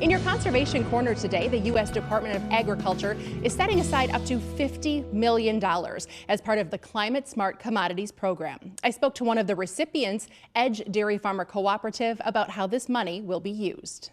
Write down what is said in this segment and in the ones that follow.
In your Conservation Corner today, the U.S. Department of Agriculture is setting aside up to $50 million as part of the Climate Smart Commodities program. I spoke to one of the recipients, Edge Dairy Farmer Cooperative, about how this money will be used.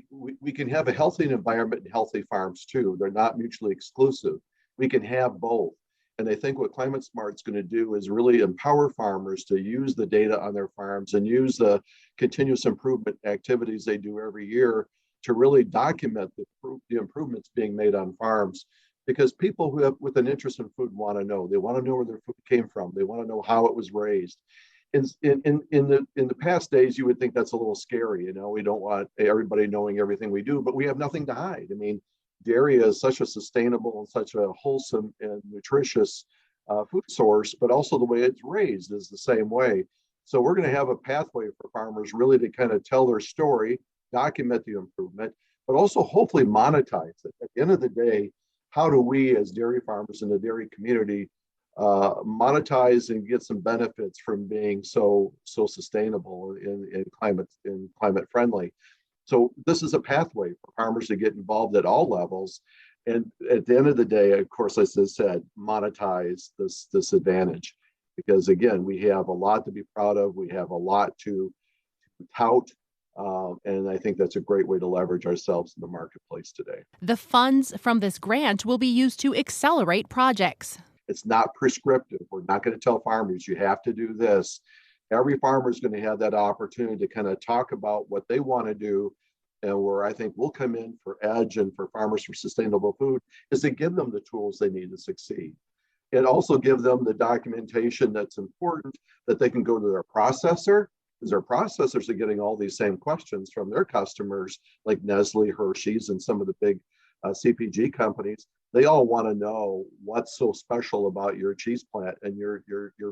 We can have a healthy environment and healthy farms too. They're not mutually exclusive. We can have both. And I think what Climate Smart is going to do is really empower farmers to use the data on their farms and use the continuous improvement activities they do every year to really document the improvements being made on farms. Because people who have with an interest in food want to know. They want to know where their food came from. They want to know how it was raised. In the past days, you would think that's a little scary. You know, we don't want everybody knowing everything we do, but we have nothing to hide. I mean, dairy is such a sustainable and such a wholesome and nutritious food source, but also the way it's raised is the same way. So we're going to have a pathway for farmers really to kind of tell their story, document the improvement, but also hopefully monetize it. At the end of the day, how do we as dairy farmers in the dairy community monetize and get some benefits from being so sustainable and climate friendly? So this is a pathway for farmers to get involved at all levels. And at the end of the day, of course, as I said, monetize this advantage. Because again, we have a lot to be proud of. We have a lot to tout. And I think that's a great way to leverage ourselves in the marketplace today. The funds from this grant will be used to accelerate projects. It's not prescriptive. We're not going to tell farmers you have to do this. Every farmer is going to have that opportunity to kind of talk about what they want to do. And where I think we'll come in for Edge and for Farmers for Sustainable Food is to give them the tools they need to succeed. And also give them the documentation that's important that they can go to their processor, because their processors are getting all these same questions from their customers like Nestle, Hershey's, and some of the big CPG companies. They all want to know what's so special about your cheese plant and your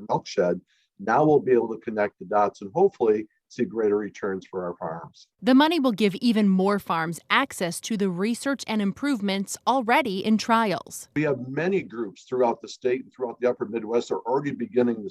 milk shed. Now we'll be able to connect the dots and hopefully see greater returns for our farms. The money will give even more farms access to the research and improvements already in trials. We have many groups throughout the state and throughout the upper Midwest have already begun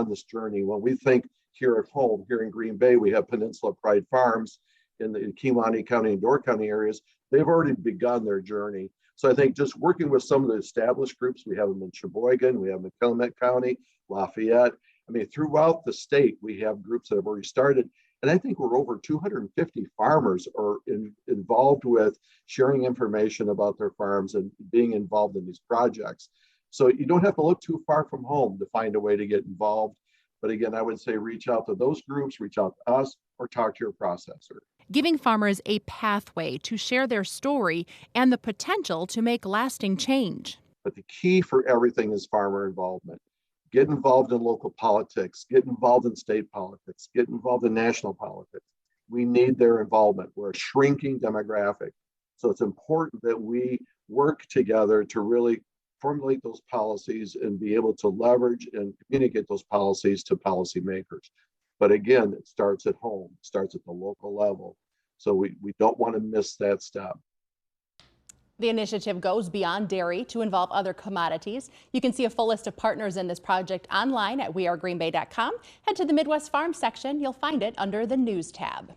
this journey. When we think here at home, here in Green Bay, we have Peninsula Pride Farms in the Kewaunee County and Door County areas. They've already begun their journey. So I think just working with some of the established groups, we have them in Sheboygan, we have them in Willamette County, Lafayette. I mean, throughout the state, we have groups that have already started. And I think we're over 250 farmers are involved with sharing information about their farms and being involved in these projects. So you don't have to look too far from home to find a way to get involved. But again, I would say reach out to those groups, reach out to us, or talk to your processor. Giving farmers a pathway to share their story and the potential to make lasting change. But the key for everything is farmer involvement. Get involved in local politics, get involved in state politics, get involved in national politics. We need their involvement. We're a shrinking demographic. So it's important that we work together to really formulate those policies and be able to leverage and communicate those policies to policymakers. But again, it starts at home, it starts at the local level. So we don't want to miss that step. The initiative goes beyond dairy to involve other commodities. You can see a full list of partners in this project online at wearegreenbay.com. Head to the Midwest Farm section. You'll find it under the News tab.